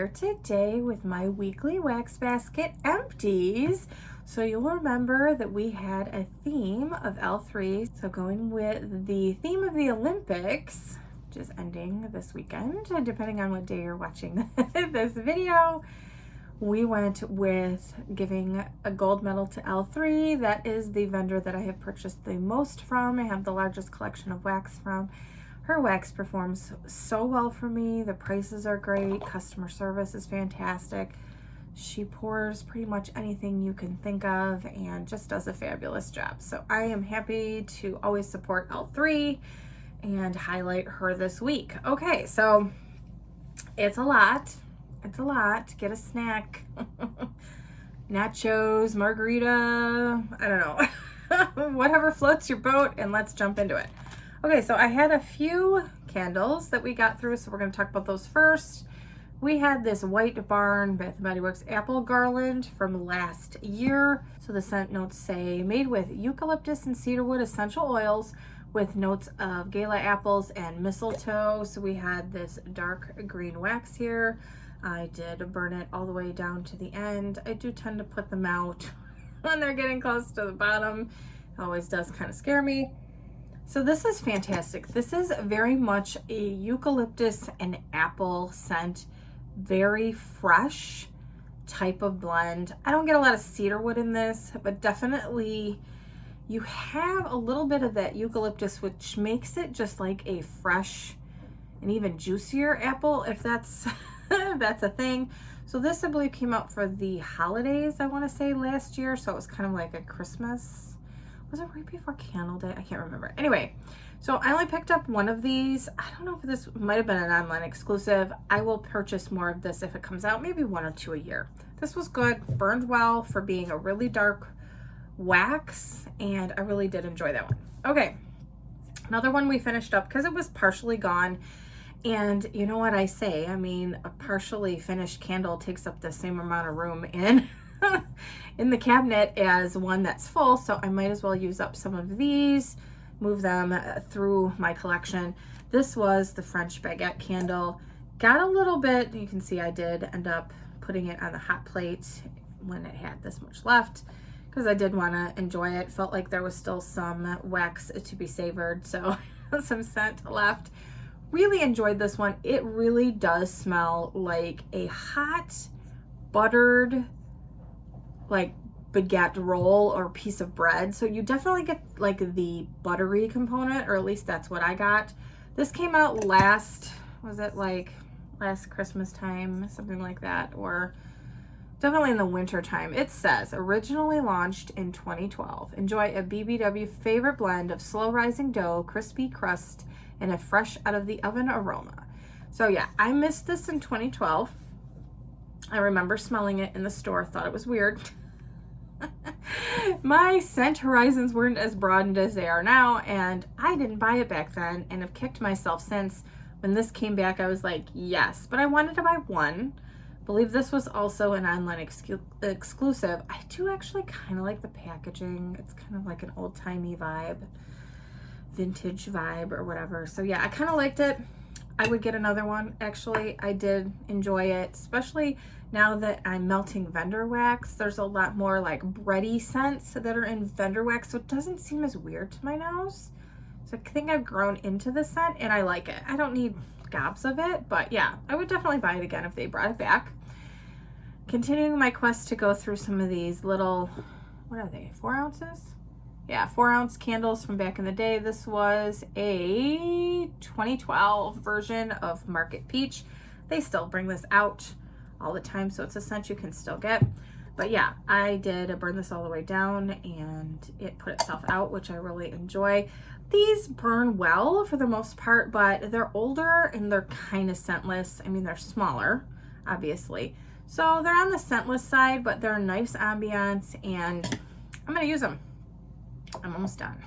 here today with my weekly wax basket empties. So you'll remember that we had a theme of L3. So going with the theme of the Olympics, which is ending this weekend, depending on what day you're watching this video, we went with giving a gold medal to L3. That is the vendor that I have purchased the most from. I have the largest collection of wax from. Her wax performs so well for me. The prices are great. Customer service is fantastic. She pours pretty much anything you can think of and just does a fabulous job. So I am happy to always support L3 and highlight her this week. Okay, so it's a lot. It's a lot. Get a snack. Nachos, margarita, I don't know. Whatever floats your boat, and let's jump into it. Okay, so I had a few candles that we got through, so we're going to talk about those first. We had this White Barn Bath & Body Works apple garland from last year. So the scent notes say, made with eucalyptus and cedarwood essential oils with notes of gala apples and mistletoe. So we had this dark green wax here. I did burn it all the way down to the end. I do tend to put them out when they're getting close to the bottom. It always does kind of scare me. So this is fantastic. This is very much a eucalyptus and apple scent, very fresh type of blend. I don't get a lot of cedarwood in this, but definitely you have a little bit of that eucalyptus, which makes it just like a fresh and even juicier apple, if that's if that's a thing. So this, I believe, came out for the holidays, I want to say last year. So it was kind of like a Christmas. Was it right before Candle Day? I can't remember. Anyway, so I only picked up one of these. I don't know if this might have been an online exclusive. I will purchase more of this if it comes out, maybe 1 or 2 a year. This was good, burned well for being a really dark wax, and I really did enjoy that one. Okay, another one we finished up because it was partially gone. And you know what I say? I mean, a partially finished candle takes up the same amount of room in in the cabinet as one that's full, so I might as well use up some of these, move them through my collection. This was the French baguette candle. Got a little bit, you can see I did end up putting it on the hot plate when it had this much left because I did want to enjoy it. Felt like there was still some wax to be savored, so some scent left. Really enjoyed this one. It really does smell like a hot buttered like baguette roll or piece of bread. So you definitely get like the buttery component, or at least that's what I got. This came out last Christmas time, something like that, or definitely in the winter time. It says originally launched in 2012. Enjoy a BBW favorite blend of slow rising dough, crispy crust, and a fresh out of the oven aroma. So yeah, I missed this in 2012. I remember smelling it in the store, thought it was weird. My scent horizons weren't as broadened as they are now, and I didn't buy it back then and have kicked myself since. When this came back, I was like, yes, but I wanted to buy one. I believe this was also an online exclusive. I do actually kind of like the packaging. It's kind of like an old-timey vibe, vintage vibe or whatever. So yeah, I kind of liked it. I would get another one. Actually, I did enjoy it, especially now that I'm melting vendor wax. There's a lot more like bready scents that are in vendor wax, so it doesn't seem as weird to my nose. So I think I've grown into the scent and I like it. I don't need gobs of it, but yeah, I would definitely buy it again if they brought it back. Continuing my quest to go through some of these little, what are they, 4 ounces? Yeah, 4-ounce candles from back in the day. This was a 2012 version of Market Peach. They still bring this out all the time, so it's a scent you can still get. But yeah, I did burn this all the way down and it put itself out, which I really enjoy. These burn well for the most part, but they're older and they're kind of scentless. I mean, they're smaller, obviously. So they're on the scentless side, but they're a nice ambiance, and I'm gonna use them. I'm almost done.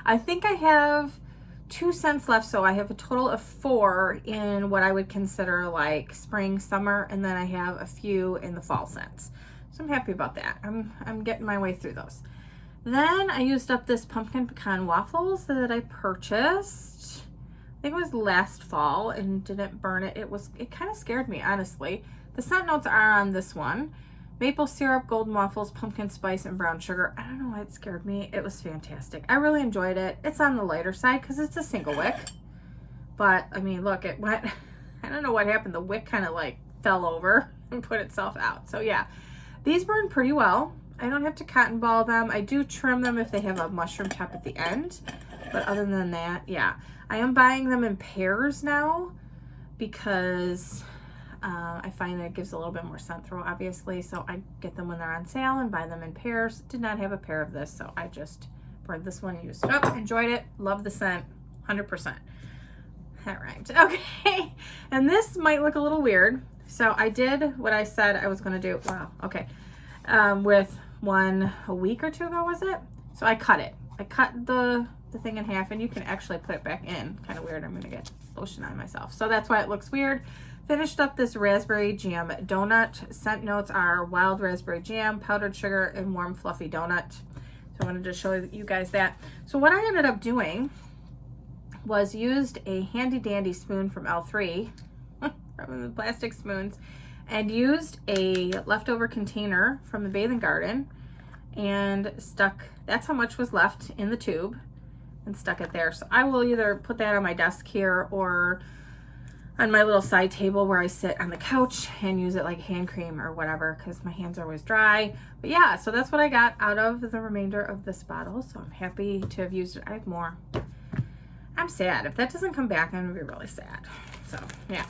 I think I have 2 scents left, so I have a total of 4 in what I would consider like spring, summer, and then I have a few in the fall scents. So I'm happy about that. I'm getting my way through those. Then I used up this pumpkin pecan waffles that I purchased think it was last fall, and didn't burn it. It kind of scared me, honestly. The scent notes are on this one. Maple syrup, golden waffles, pumpkin spice, and brown sugar. I don't know why it scared me. It was fantastic. I really enjoyed it. It's on the lighter side because it's a single wick. But, I mean, look, it went, I don't know what happened. The wick kind of like fell over and put itself out. So, yeah, these burn pretty well. I don't have to cotton ball them. I do trim them if they have a mushroom top at the end. But other than that, yeah. I am buying them in pairs now because I find that it gives a little bit more scent throw, obviously. So I get them when they're on sale and buy them in pairs. Did not have a pair of this, so I just burned this one, used it up, enjoyed it, love the scent, 100%. That rhymed. Okay, and this might look a little weird. So I did what I said I was going to do. Wow, okay. With one a week or two ago, was it? So I cut it. I cut the thing in half, and you can actually put it back in. Kind of weird. I'm going to get lotion on myself. So that's why it looks weird. Finished up this raspberry jam donut. Scent notes are wild raspberry jam, powdered sugar, and warm fluffy donut. So I wanted to show you guys that. So what I ended up doing was used a handy dandy spoon from L3, from the plastic spoons, and used a leftover container from the bathing garden and stuck, that's how much was left in the tube, and stuck it there. So I will either put that on my desk here or on my little side table where I sit on the couch and use it like hand cream or whatever, because my hands are always dry. But yeah, so that's what I got out of the remainder of this bottle. So I'm happy to have used it. I have more. I'm sad. If that doesn't come back, I'm gonna be really sad. So yeah.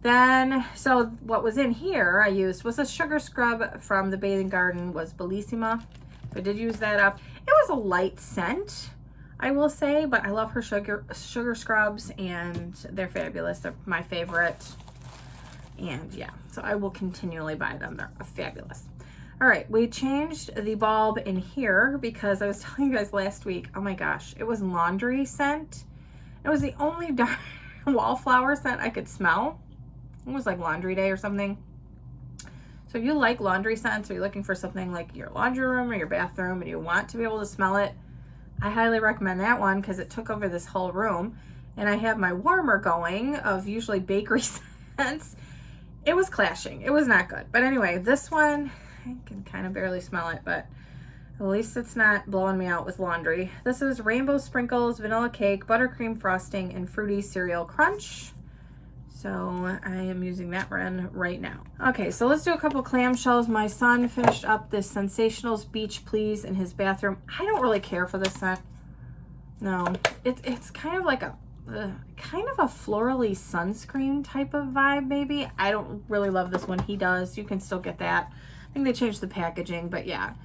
Then, so what was in here I used was a sugar scrub from the bathing garden, was Bellissima. So I did use that up. It was a light scent, I will say, but I love her sugar scrubs, and they're fabulous. They're my favorite. And yeah, so I will continually buy them. They're fabulous. All right, we changed the bulb in here because I was telling you guys last week, oh my gosh, it was laundry scent. It was the only dark wallflower scent I could smell. It was like laundry day or something. So if you like laundry scents, or you're looking for something like your laundry room or your bathroom and you want to be able to smell it, I highly recommend that one because it took over this whole room. And I have my warmer going of usually bakery scents. It was clashing. It was not good. But anyway, this one, I can kind of barely smell it, but at least it's not blowing me out with laundry. This is rainbow sprinkles, vanilla cake, buttercream frosting, and fruity cereal crunch. So I am using that one right now. Okay, so let's do a couple clamshells. My son finished up this Sensationals Beach Please in his bathroom. I don't really care for this scent. No, it's kind of like a kind of a florally sunscreen type of vibe, maybe. I don't really love this one. He does. You can still get that. I think they changed the packaging, but yeah.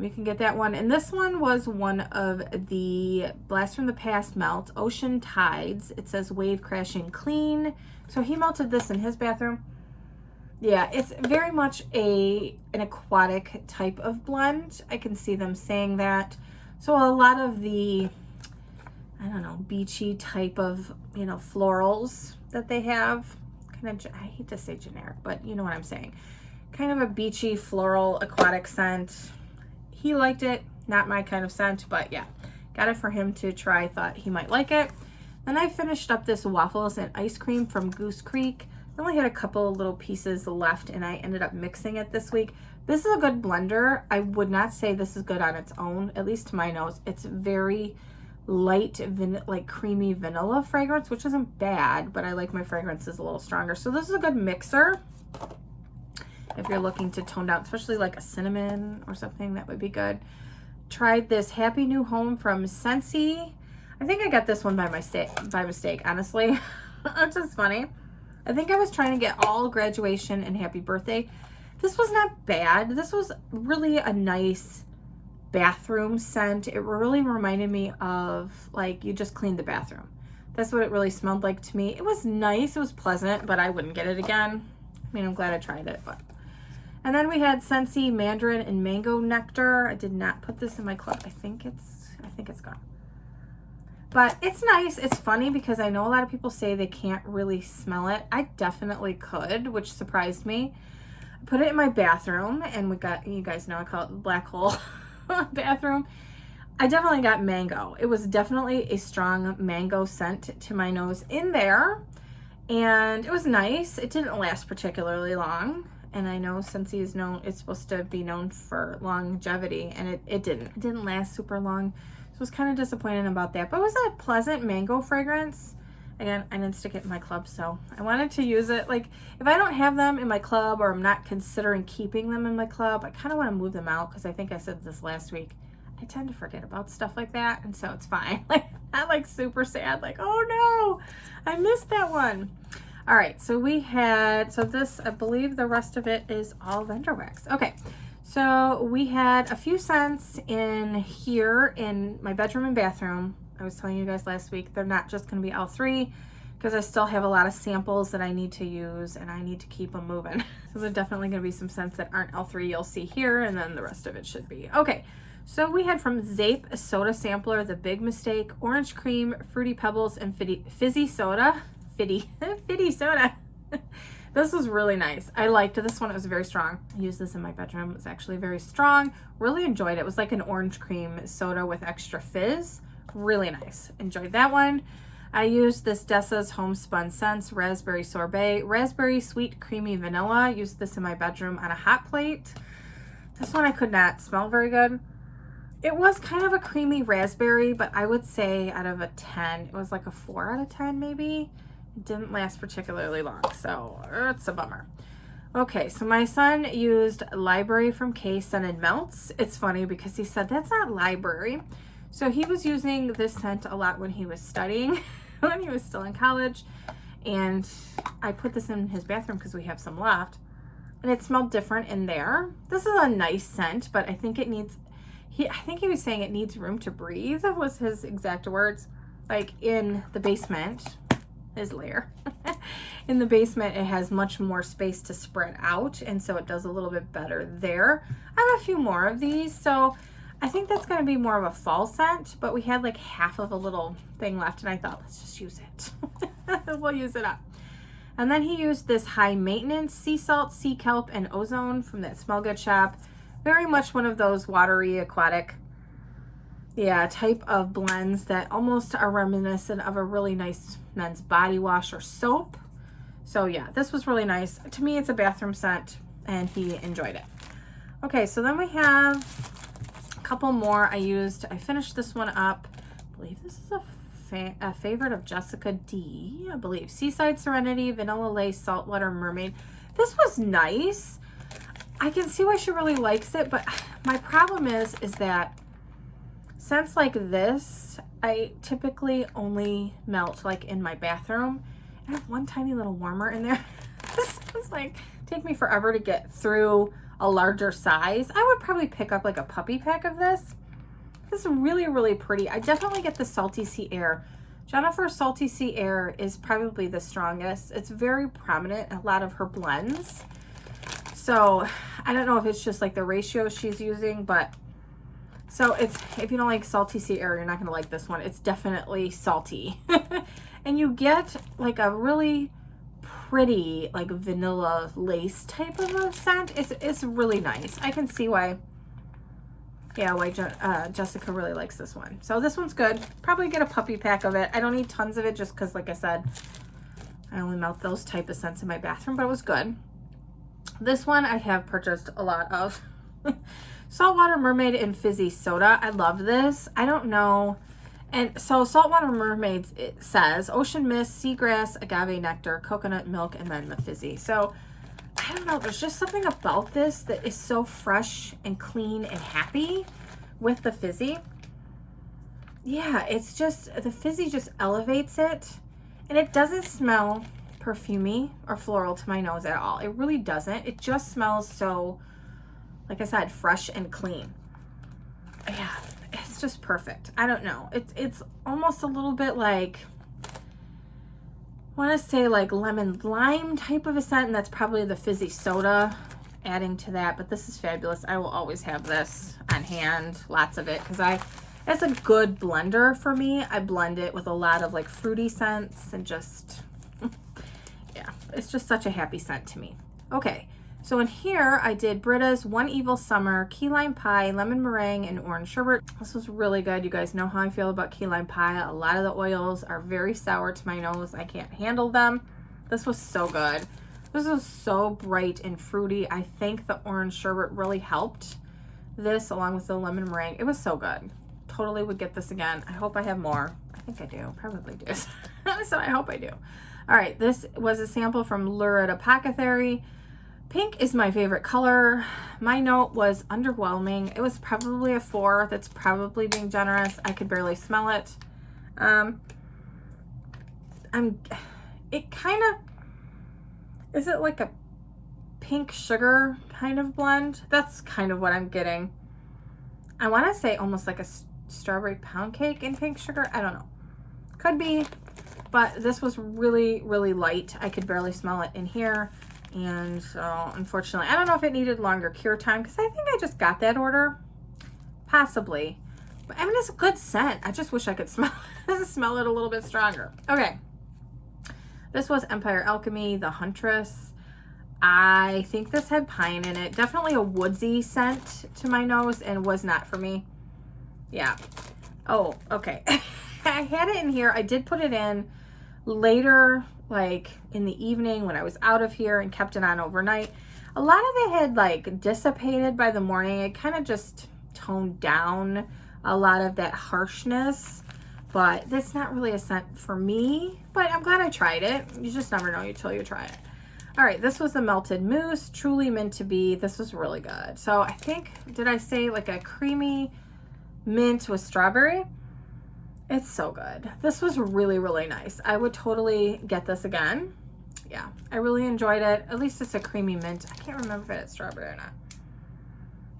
You can get that one. And this one was one of the Blast from the Past melts, Ocean Tides. It says Wave Crashing Clean. So he melted this in his bathroom. Yeah, it's very much an aquatic type of blend. I can see them saying that. So a lot of the, I don't know, beachy type of, you know, florals that they have. Kind of, I hate to say generic, but you know what I'm saying. Kind of a beachy floral aquatic scent. He liked it, not my kind of scent, but yeah, got it for him to try. Thought he might like it. Then I finished up this waffles and ice cream from Goose Creek. I only had a couple little pieces left, and I ended up mixing it this week. This is a good blender. I would not say this is good on its own, at least to my nose. It's very light, like creamy vanilla fragrance, which isn't bad, but I like my fragrances a little stronger. So this is a good mixer. If you're looking to tone down, especially like a cinnamon or something, that would be good. Tried this Happy New Home from Scentsy. I think I got this one by mistake, honestly. Which is funny. I think I was trying to get all graduation and happy birthday. This was not bad. This was really a nice bathroom scent. It really reminded me of like you just cleaned the bathroom. That's what it really smelled like to me. It was nice. It was pleasant, but I wouldn't get it again. I mean, I'm glad I tried it, but. And then we had Scentsy Mandarin and Mango Nectar. I did not put this in my club. I think it's gone. But it's nice. It's funny because I know a lot of people say they can't really smell it. I definitely could, which surprised me. I put it in my bathroom, and we got, you guys know I call it the black hole bathroom. I definitely got mango. It was definitely a strong mango scent to my nose in there. And it was nice. It didn't last particularly long. And I know since he's known, it's supposed to be known for longevity, and it didn't. It didn't last super long. So I was kind of disappointed about that. But it was a pleasant mango fragrance. Again, I didn't stick it in my club, so I wanted to use it. Like, if I don't have them in my club or I'm not considering keeping them in my club, I kind of want to move them out because I think I said this last week. I tend to forget about stuff like that, and so it's fine. Like, not like super sad, like, oh no, I missed that one. All right, so we had, so this, I believe the rest of it is all vendor wax. Okay, so we had a few scents in here in my bedroom and bathroom. I was telling you guys last week, they're not just gonna be L3 because I still have a lot of samples that I need to use and I need to keep them moving. So there's definitely gonna be some scents that aren't L3 you'll see here, and then the rest of it should be. Okay, so we had from Zape, a soda sampler, The Big Mistake, Orange Cream, Fruity Pebbles, and Fizzy Soda. Fitty soda. This was really nice. I liked this one. It was very strong. I used this in my bedroom. It was actually very strong. Really enjoyed it. It was like an orange cream soda with extra fizz. Really nice. Enjoyed that one. I used this Dessa's Homespun Scents Raspberry Sorbet, Raspberry Sweet Creamy Vanilla. Used this in my bedroom on a hot plate. This one I could not smell very good. It was kind of a creamy raspberry, but I would say out of a 10, it was like a 4 out of 10 maybe. It didn't last particularly long, so it's a bummer. Okay, so my son used Library from K Scented Melts. It's funny because he said, that's not library. So he was using this scent a lot when he was studying, when he was still in college. And I put this in his bathroom because we have some left. And it smelled different in there. This is a nice scent, but I think it needs, I think he was saying it needs room to breathe, was his exact words. Like in the basement, his lair. In the basement, it has much more space to spread out, and so it does a little bit better there. I have a few more of these, so I think that's going to be more of a fall scent, but we had like half of a little thing left, and I thought, let's just use it. We'll use it up. And then he used this High Maintenance Sea Salt, Sea Kelp, and Ozone from that Smell Good shop. Very much one of those watery, aquatic, type of blends that almost are reminiscent of a really nice men's body wash or soap. So yeah, this was really nice. To me, it's a bathroom scent, and he enjoyed it. Okay, so then we have a couple more I finished this one up. I believe this is a favorite of Jessica D, I believe. Seaside Serenity, Vanilla Lace, Saltwater Mermaid. This was nice. I can see why she really likes it, but my problem is that scents like this, I typically only melt like in my bathroom. I have one tiny little warmer in there. It's like, take me forever to get through a larger size. I would probably pick up like a puppy pack of this. This is really, really pretty. I definitely get the Salty Sea Air. Jennifer's Salty Sea Air is probably the strongest. It's very prominent in a lot of her blends. So I don't know if it's just like the ratio she's using, but so if you don't like Salty Sea Air, you're not gonna like this one. It's definitely salty. And you get like a really pretty like vanilla lace type of a scent. It's really nice. I can see why Jessica really likes this one. So this one's good. Probably get a puppy pack of it. I don't need tons of it just because, like I said, I only melt those type of scents in my bathroom, but it was good. This one I have purchased a lot of. Saltwater Mermaid and Fizzy Soda. I love this. I don't know. And so Saltwater Mermaids, it says ocean mist, seagrass, agave nectar, coconut milk, and then the fizzy. So I don't know. There's just something about this that is so fresh and clean and happy with the fizzy. Yeah, it's just, the fizzy just elevates it. And it doesn't smell perfumey or floral to my nose at all. It really doesn't. It just smells so, like I said, fresh and clean. Yeah, it's just perfect. I don't know. It's almost a little bit like, I want to say like lemon lime type of a scent, and that's probably the fizzy soda adding to that. But this is fabulous. I will always have this on hand, lots of it, because it's a good blender for me. I blend it with a lot of like fruity scents and just, yeah, it's just such a happy scent to me. Okay, So in here, I did Britta's One Evil Summer, key lime pie, lemon meringue, and orange sherbet. This was really good. You guys know how I feel about key lime pie. A lot of the oils are very sour to my nose. I can't handle them. This was so good. This was so bright and fruity. I think the orange sherbet really helped this along with the lemon meringue. It was so good. Totally would get this again. I hope I have more. I think I do. Probably do. So I hope I do. All right. This was a sample from Lurid Apothecary. Pink is my favorite color. My note was underwhelming. It was probably a 4. That's probably being generous. I could barely smell it. It kind of, is it like a pink sugar kind of blend? That's kind of what I'm getting. I want to say almost like a strawberry pound cake in pink sugar. I don't know. Could be, but this was really, really light. I could barely smell it in here. And so, unfortunately, I don't know if it needed longer cure time because I think I just got that order. Possibly. But I mean, it's a good scent. I just wish I could smell it a little bit stronger. Okay. This was Empire Alchemy, the Huntress. I think this had pine in it. Definitely a woodsy scent to my nose and was not for me. Yeah. Oh, okay. I had it in here. I did put it in later, like in the evening when I was out of here, and kept it on overnight. A lot of it had like dissipated by the morning. It kind of just toned down a lot of that harshness, but that's not really a scent for me, but I'm glad I tried it. You just never know until you try it. All right, this was the Melted Mousse, truly meant to be. This was really good. So I think, did I say like a creamy mint with strawberry? It's so good. This was really, really nice. I would totally get this again. Yeah, I really enjoyed it. At least it's a creamy mint. I can't remember if it had strawberry or not.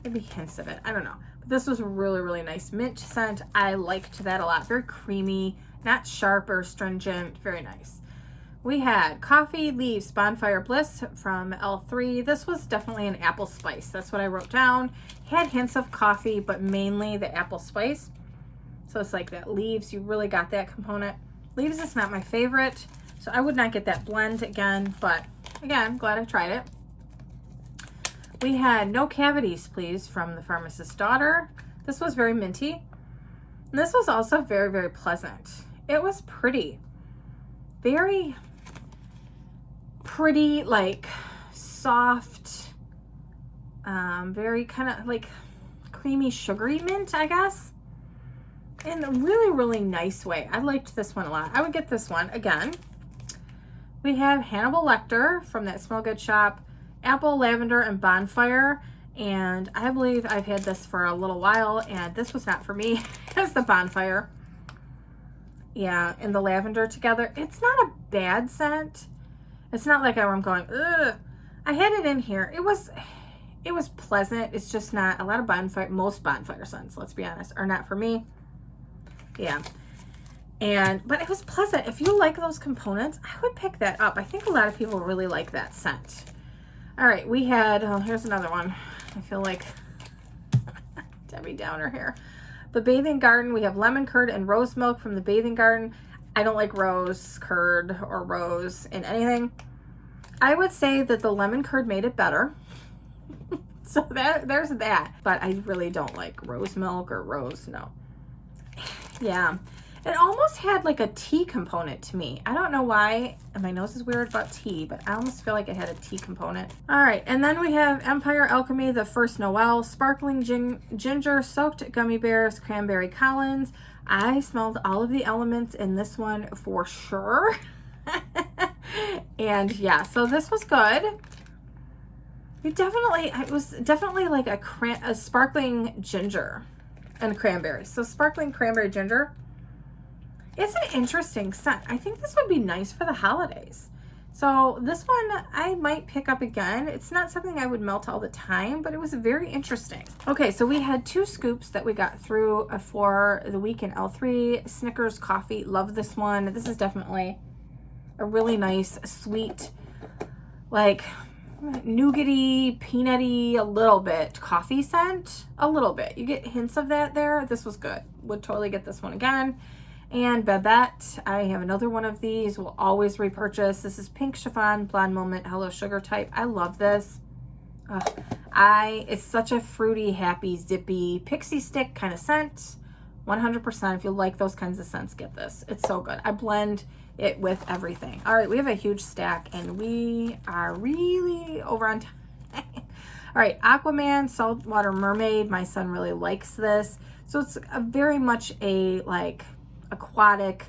Maybe hints of it. I don't know. But this was a really, really nice mint scent. I liked that a lot. Very creamy, not sharp or astringent. Very nice. We had Coffee Leaves Bonfire Bliss from L3. This was definitely an apple spice. That's what I wrote down. Had hints of coffee, but mainly the apple spice. So it's like that leaves, you really got that component. Leaves is not my favorite, so I would not get that blend again, but again, glad I tried it. We had No Cavities, Please from the Pharmacist's Daughter. This was very minty. And this was also very, very pleasant. It was pretty. Very pretty, like soft, very kind of like creamy, sugary mint, I guess. In a really, really nice way. I liked this one a lot. I would get this one again. We have Hannibal Lecter from that Smell Good shop. Apple, Lavender, and Bonfire. And I believe I've had this for a little while, and this was not for me. It's the Bonfire. Yeah, and the lavender together. It's not a bad scent. It's not like I'm going, ugh. I had it in here. It was pleasant. It's just not, a lot of bonfire, most bonfire scents, let's be honest, are not for me. Yeah. But it was pleasant. If you like those components, I would pick that up. I think a lot of people really like that scent. All right, we had, oh, here's another one. I feel like Debbie Downer here. The Bathing Garden, we have lemon curd and rose milk from the Bathing Garden. I don't like rose curd or rose in anything. I would say that the lemon curd made it better. So there's that. But I really don't like rose milk or rose, no. Yeah. It almost had like a tea component to me. I don't know why. And my nose is weird about tea, but I almost feel like it had a tea component. All right. And then we have Empire Alchemy, the First Noel, sparkling ginger, soaked gummy bears, cranberry Collins. I smelled all of the elements in this one for sure. And yeah, so this was good. It was definitely like a sparkling ginger and cranberry. So sparkling cranberry ginger. It's an interesting scent. I think this would be nice for the holidays. So this one I might pick up again. It's not something I would melt all the time, but it was very interesting. Okay, so we had 2 scoops that we got through for the week in L3. Snickers coffee. Love this one. This is definitely a really nice, sweet, like nougaty, peanutty, a little bit coffee scent. A little bit. You get hints of that there. This was good. Would totally get this one again. And Babette, I have another one of these. Will always repurchase. This is Pink Chiffon Blonde Moment Hello Sugar type. I love this. It's such a fruity, happy, zippy pixie stick kind of scent. 100%. If you like those kinds of scents, get this. It's so good. I blend it with everything. All right, we have a huge stack and we are really over on time. All right, Aquaman Saltwater Mermaid. My son really likes this. So it's very much a like aquatic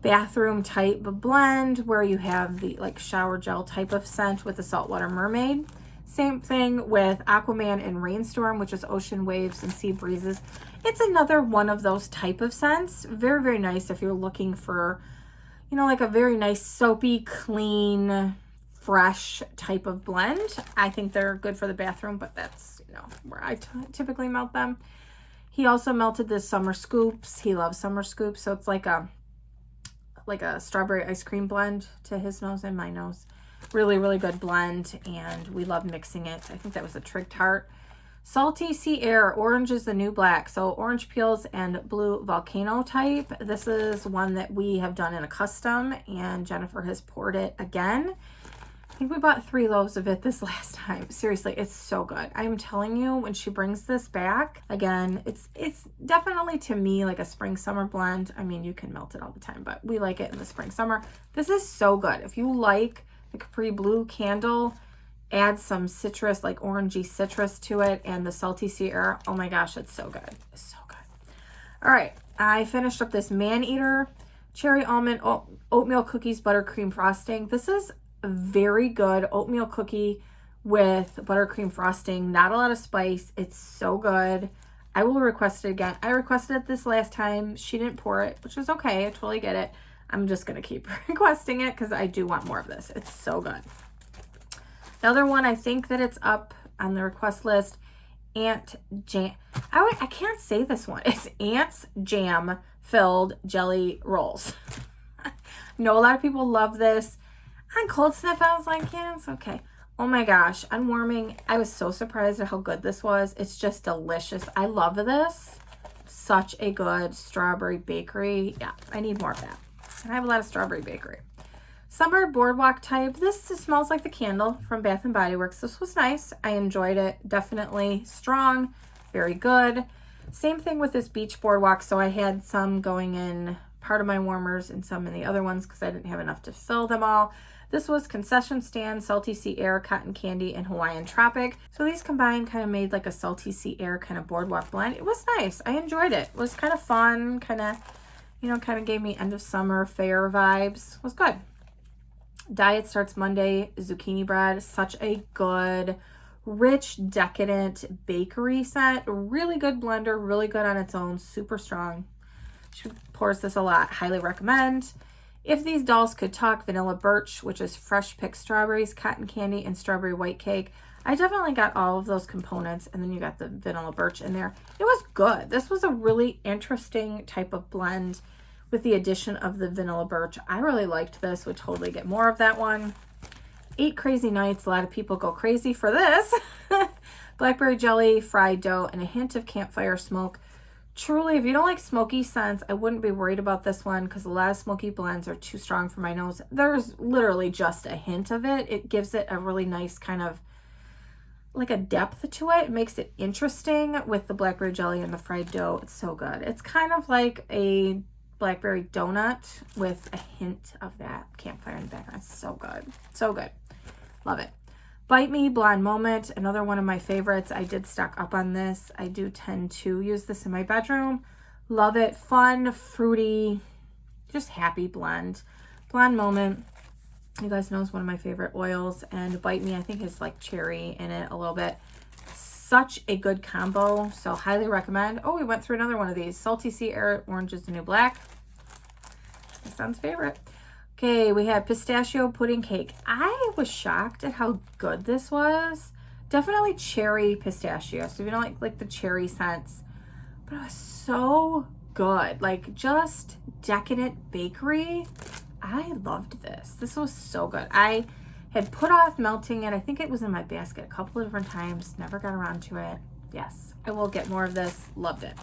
bathroom type of blend where you have the like shower gel type of scent with the Saltwater Mermaid. Same thing with Aquaman and Rainstorm, which is ocean waves and sea breezes. It's another one of those type of scents. Very, very nice if you're looking for, you know, like a very nice soapy, clean, fresh type of blend. I think they're good for the bathroom, but that's, you know, where I typically melt them. He also melted this Summer Scoops. He loves Summer Scoops. So it's like a strawberry ice cream blend to his nose and my nose. Really, really good blend, and we love mixing it. I think that was a Trig Tart. Salty Sea Air, Orange is the New Black. So orange peels and blue volcano type. This is one that we have done in a custom, and Jennifer has poured it again. I think we bought 3 loaves of it this last time. Seriously, it's so good. I'm telling you, when she brings this back, again, it's definitely to me like a spring summer blend. I mean, you can melt it all the time, but we like it in the spring summer. This is so good. If you like the Capri Blue candle, add some citrus, like orangey citrus to it, and the Salty Sea Air. Oh my gosh, it's so good. It's so good. All right, I finished up this Man Eater Cherry Almond Oatmeal Cookies Buttercream Frosting. This is a very good oatmeal cookie with buttercream frosting. Not a lot of spice. It's so good. I will request it again. I requested it this last time. She didn't pour it, which is okay. I totally get it. I'm just going to keep requesting it because I do want more of this. It's so good. The other one, I think that it's up on the request list, Ant Jam. I can't say this one. It's Ant's Jam filled jelly rolls. I know a lot of people love this. On Cold Sniff, I was like, yeah, it's okay. Oh my gosh, on Warming, I was so surprised at how good this was. It's just delicious. I love this. Such a good strawberry bakery. Yeah, I need more of that. And I have a lot of strawberry bakery. Summer Boardwalk type. This smells like the candle from Bath & Body Works. This was nice. I enjoyed it. Definitely strong. Very good. Same thing with this Beach Boardwalk. So I had some going in part of my warmers and some in the other ones because I didn't have enough to fill them all. This was Concession Stand, Salty Sea Air, Cotton Candy, and Hawaiian Tropic. So these combined kind of made like a Salty Sea Air kind of boardwalk blend. It was nice. I enjoyed it. It was kind of fun, kind of, you know, kind of gave me end of summer fair vibes. It was good. Diet Starts Monday, Zucchini Bread. Such a good, rich, decadent bakery scent. Really good blender, really good on its own, super strong. She pours this a lot. Highly recommend. If These Dolls Could Talk, Vanilla Birch, which is fresh picked strawberries, cotton candy, and strawberry white cake. I definitely got all of those components, and then you got the vanilla birch in there. It was good. This was a really interesting type of blend with the addition of the vanilla birch. I really liked this. Would totally get more of that one. 8 Crazy Nights. A lot of people go crazy for this. Blackberry jelly, fried dough, and a hint of campfire smoke. Truly, if you don't like smoky scents, I wouldn't be worried about this one because a lot of smoky blends are too strong for my nose. There's literally just a hint of it. It gives it a really nice kind of like a depth to it. It makes it interesting with the blackberry jelly and the fried dough. It's so good. It's kind of like a blackberry donut with a hint of that campfire in the background. It's so good. So good. Love it. Bite Me Blonde Moment, another one of my favorites. I did stock up on this. I do tend to use this in my bedroom. Love it. Fun, fruity, just happy blend. Blonde Moment, you guys know, is one of my favorite oils. And Bite Me, I think, is like cherry in it a little bit. Such a good combo, so highly recommend. Oh, we went through another one of these. Salty Sea Air, Orange is the New Black. My son's favorite. Okay, we had pistachio pudding cake. I was shocked at how good this was. Definitely cherry pistachio. So if you don't like the cherry scents, but it was so good. Like just decadent bakery. I loved this. This was so good. I had put off melting it. I think it was in my basket a couple of different times. Never got around to it. Yes, I will get more of this. Loved it.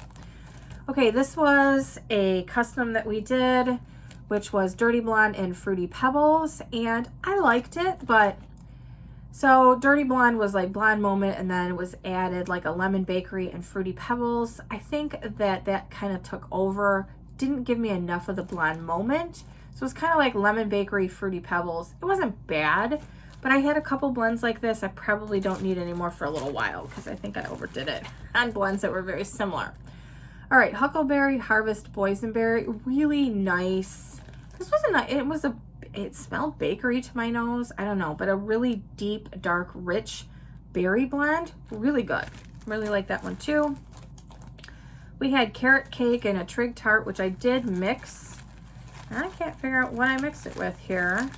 Okay, this was a custom that we did, which was Dirty Blonde and Fruity Pebbles, and I liked it, but So Dirty Blonde was like Blonde Moment, and then it was added like a Lemon Bakery and Fruity Pebbles. I think that kind of took over, didn't give me enough of the Blonde Moment. So it's kind of like Lemon Bakery, Fruity Pebbles. It wasn't bad, but I had a couple blends like this. I probably don't need any more for a little while because I think I overdid it on blends that were very similar. All right, Huckleberry Harvest Boysenberry, really nice. This was it smelled bakery to my nose. I don't know, but a really deep, dark, rich berry blend. Really good. Really like that one too. We had carrot cake and a trig tart, which I did mix. I can't figure out what I mixed it with here.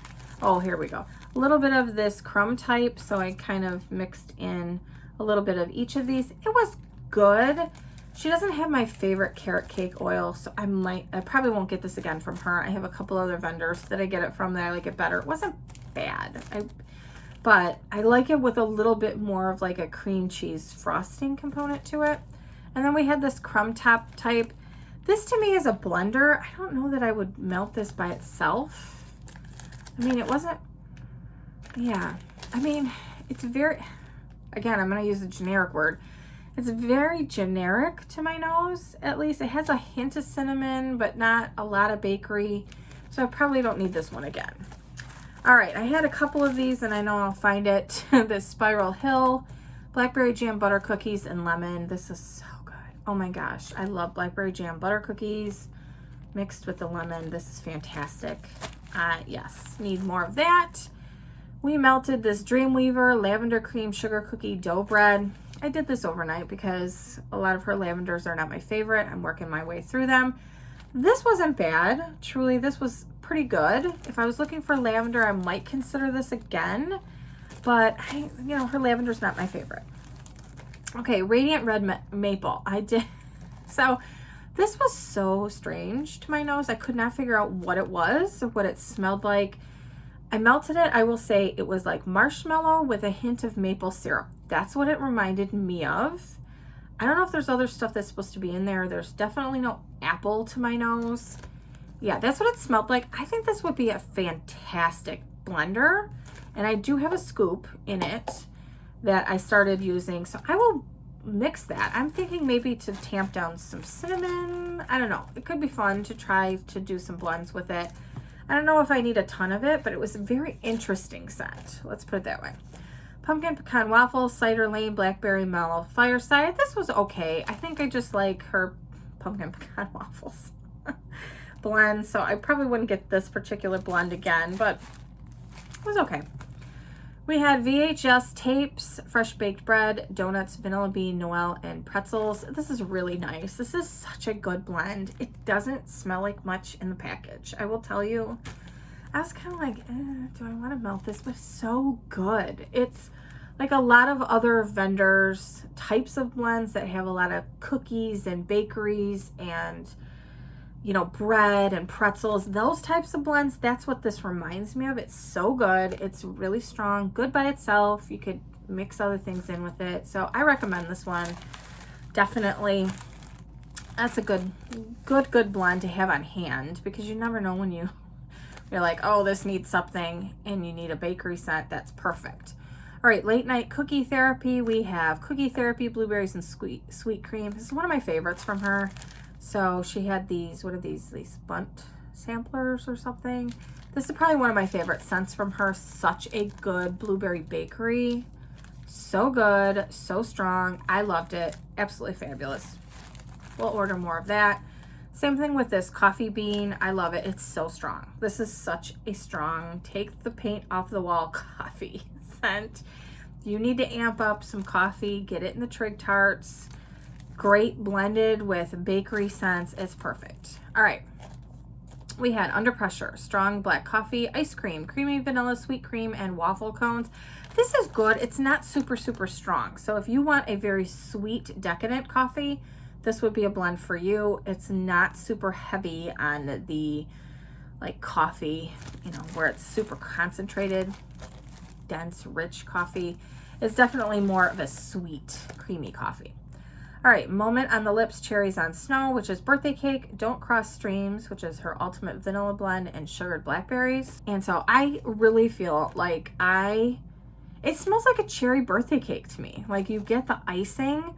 Oh, here we go. A little bit of this crumb type, so I kind of mixed in a little bit of each of these. It was good. She doesn't have my favorite carrot cake oil, so I probably won't get this again from her. I have a couple other vendors that I get it from that I like it better. It wasn't bad, but I like it with a little bit more of like a cream cheese frosting component to it. And then we had this crumb top type. This to me is a blender. I don't know that I would melt this by itself. I mean, it wasn't, yeah. I mean, it's very, again, I'm going to use a generic word. It's very generic to my nose, at least. It has a hint of cinnamon, but not a lot of bakery. So I probably don't need this one again. All right, I had a couple of these, and I know I'll find it. This Spiral Hill, Blackberry Jam Butter Cookies, and Lemon. This is so good. Oh my gosh, I love Blackberry Jam Butter Cookies mixed with the lemon. This is fantastic. Yes, need more of that. We melted this Dreamweaver Lavender Cream Sugar Cookie Dough Bread. I did this overnight because a lot of her lavenders are not my favorite. I'm working my way through them. This wasn't bad. Truly, this was pretty good. If I was looking for lavender, I might consider this again, but her lavender's not my favorite. Okay, Radiant Red Maple. So this was so strange to my nose. I could not figure out what it was or what it smelled like. I melted it. I will say it was like marshmallow with a hint of maple syrup. That's what it reminded me of. I don't know if there's other stuff that's supposed to be in there. There's definitely no apple to my nose. Yeah, that's what it smelled like. I think this would be a fantastic blender. And I do have a scoop in it that I started using. So I will mix that. I'm thinking maybe to tamp down some cinnamon. I don't know. It could be fun to try to do some blends with it. I don't know if I need a ton of it, but it was a very interesting scent. Let's put it that way. Pumpkin Pecan Waffles, Cider Lane, Blackberry Mellow Fireside. This was okay. I think I just like her Pumpkin Pecan Waffles blend, so I probably wouldn't get this particular blend again, but it was okay. We had VHS tapes, fresh baked bread, donuts, vanilla bean, Noel, and pretzels. This is really nice. This is such a good blend. It doesn't smell like much in the package, I will tell you. I was kind of like, do I want to melt this? But it's so good. It's like a lot of other vendors, types of blends that have a lot of cookies and bakeries and bread and pretzels, those types of blends. That's what this reminds me of. It's so good. It's really strong, good by itself. You could mix other things in with it. So I recommend this one. Definitely. That's a good blend to have on hand, because you never know when you're like, oh, this needs something and you need a bakery scent. That's perfect. All right, Late Night Cookie Therapy. We have Cookie Therapy, blueberries and sweet cream. This is one of my favorites from her. So she had these, what are these bunt samplers or something? This is probably one of my favorite scents from her. Such a good blueberry bakery. So good, so strong. I loved it. Absolutely fabulous. We'll order more of that. Same thing with this coffee bean. I love it. It's so strong. This is such a strong, take the paint off the wall coffee scent. You need to amp up some coffee, get it in the trig tarts. Great blended with bakery scents. It's perfect. All right. We had Under Pressure, strong black coffee, ice cream, creamy vanilla, sweet cream, and waffle cones. This is good. It's not super, super strong. So if you want a very sweet, decadent coffee, this would be a blend for you. It's not super heavy on the coffee, where it's super concentrated, dense, rich coffee. It's definitely more of a sweet, creamy coffee. All right, Moment on the Lips, Cherries on Snow, which is birthday cake, Don't Cross Streams, which is her ultimate vanilla blend, and sugared blackberries. And so I really feel like I It smells like a cherry birthday cake to me. Like you get the icing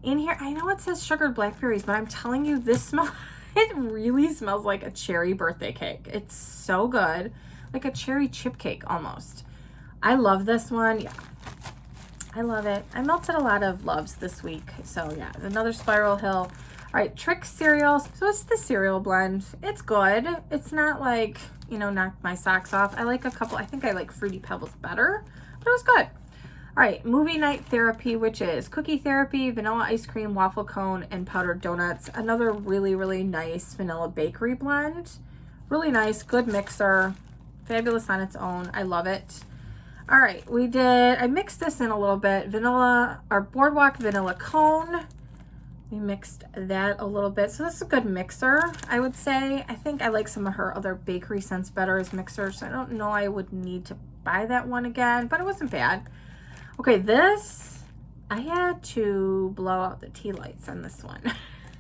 in here. I know it says sugared blackberries, but I'm telling you, this smell, it really smells like a cherry birthday cake. It's so good. Like a cherry chip cake almost. I love this one. Yeah, I love it. I melted a lot of loves this week. So yeah, another Spiral Hill. All right, Trick cereals. So it's the cereal blend. It's good. It's not like, you know, knock my socks off. I like a couple, I think I like Fruity Pebbles better, but it was good. All right, movie night therapy, which is cookie therapy, vanilla ice cream, waffle cone, and powdered donuts. Another really, really nice vanilla bakery blend. Really nice, good mixer. Fabulous on its own. I love it. All right, I mixed this in a little bit. Vanilla, or Boardwalk vanilla cone. We mixed that a little bit. So this is a good mixer, I would say. I think I like some of her other bakery scents better as mixers. So I don't know I would need to buy that one again, but it wasn't bad. Okay, this, I had to blow out the tea lights on this one.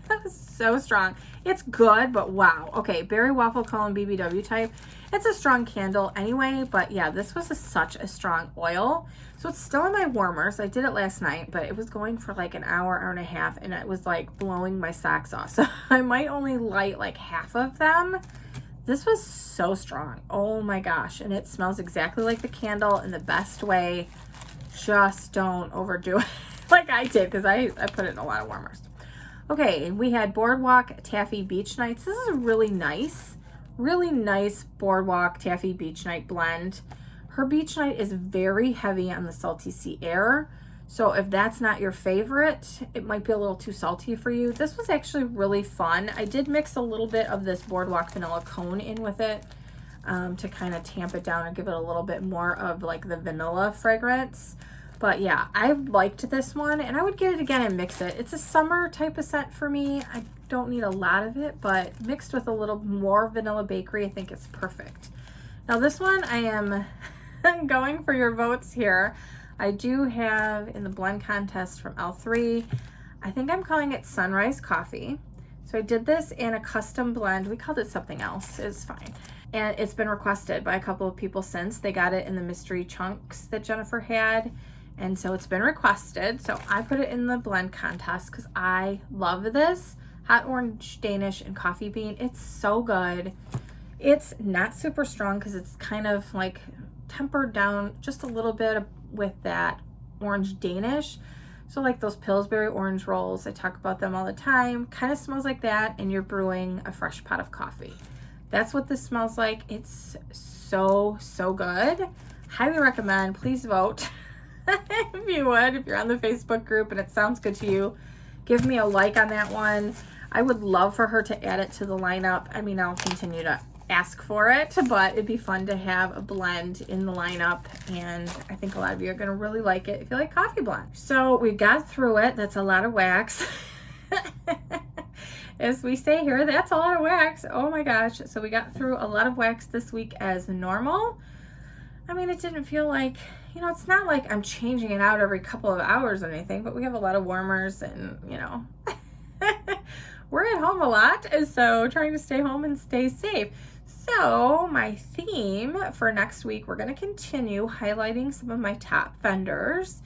That was so strong. It's good, but wow. Okay, berry waffle cone BBW type. It's a strong candle anyway, but yeah, this was such a strong oil. So it's still in my warmers. I did it last night, but it was going for like an hour, hour and a half, and it was like blowing my socks off. So I might only light like half of them. This was so strong. Oh my gosh. And it smells exactly like the candle in the best way. Just don't overdo it like I did, because I put it in a lot of warmers. Okay, we had Boardwalk Taffy Beach Nights. This is really nice Boardwalk Taffy Beach Night blend. Her Beach Night is very heavy on the salty sea air. So if that's not your favorite, it might be a little too salty for you. This was actually really fun. I did mix a little bit of this Boardwalk vanilla cone in with it to kind of tamp it down and give it a little bit more of like the vanilla fragrance. But yeah, I liked this one, and I would get it again and mix it. It's a summer type of scent for me. I don't need a lot of it, but mixed with a little more vanilla bakery, I think it's perfect. Now this one, I am going for your votes here. I do have in the blend contest from L3, I think I'm calling it Sunrise Coffee. So I did this in a custom blend. We called it something else. It's fine. And it's been requested by a couple of people since. They got it in the mystery chunks that Jennifer had. And so it's been requested. So I put it in the blend contest because I love this. Hot Orange Danish and Coffee Bean. It's so good. It's not super strong because it's kind of like tempered down just a little bit with that Orange Danish. So like those Pillsbury orange rolls, I talk about them all the time. Kind of smells like that, and you're brewing a fresh pot of coffee. That's what this smells like. It's so, so good. Highly recommend. Please vote. If you would, if you're on the Facebook group and it sounds good to you, give me a like on that one. I would love for her to add it to the lineup. I mean, I'll continue to ask for it, but it'd be fun to have a blend in the lineup, and I think a lot of you are going to really like it if you like coffee blend. So we got through it. That's a lot of wax. As we say here, that's a lot of wax. Oh my gosh. So we got through a lot of wax this week as normal. I mean, it didn't feel like, you know, it's not like I'm changing it out every couple of hours or anything, but we have a lot of warmers and, you know, we're at home a lot. So trying to stay home and stay safe. So my theme for next week, we're going to continue highlighting some of my top vendors.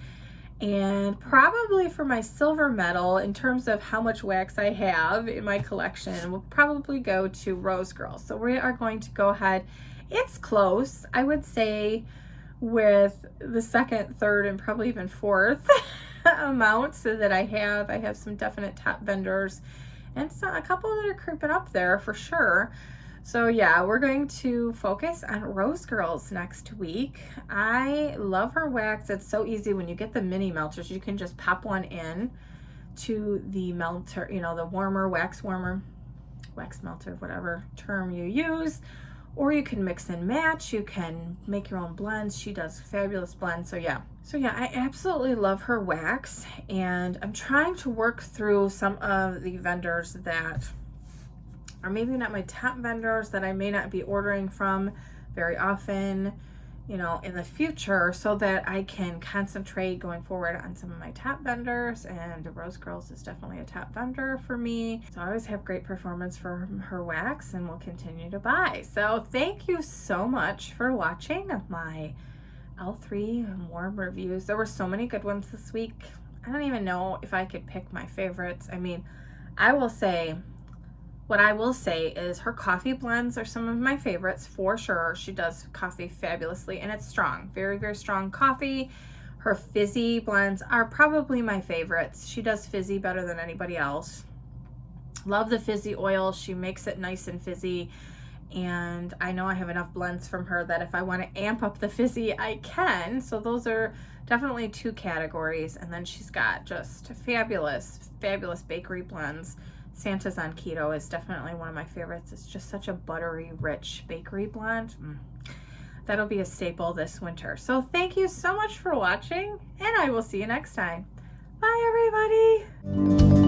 And probably for my silver medal, in terms of how much wax I have in my collection, we'll probably go to Rose Girl. So we are going to go ahead. It's close, I would say, with the second, third, and probably even fourth amounts that I have. I have some definite top vendors and a couple that are creeping up there for sure. So yeah, we're going to focus on Rose Girls next week. I love her wax. It's so easy when you get the mini melters. You can just pop one in to the melter, you know, the warmer, wax melter, whatever term you use. Or you can mix and match. You can make your own blends. She does fabulous blends. So yeah, I absolutely love her wax. And I'm trying to work through some of the vendors that are maybe not my top vendors that I may not be ordering from very often, you know, in the future, so that I can concentrate going forward on some of my top vendors. And Rose Girls is definitely a top vendor for me. So I always have great performance for her wax, and will continue to buy. So thank you so much for watching my all 3 warm reviews. There were so many good ones this week. I don't even know if I could pick my favorites. I mean, what I will say is her coffee blends are some of my favorites for sure. She does coffee fabulously, and it's strong, very, very strong coffee. Her fizzy blends are probably my favorites. She does fizzy better than anybody else. Love the fizzy oil. She makes it nice and fizzy. And I know I have enough blends from her that if I want to amp up the fizzy, I can. So those are definitely 2 categories. And then she's got just fabulous, fabulous bakery blends. Santa's on Keto is definitely one of my favorites. It's just such a buttery, rich bakery blend. That'll be a staple this winter. So thank you so much for watching, and I will see you next time. Bye, everybody.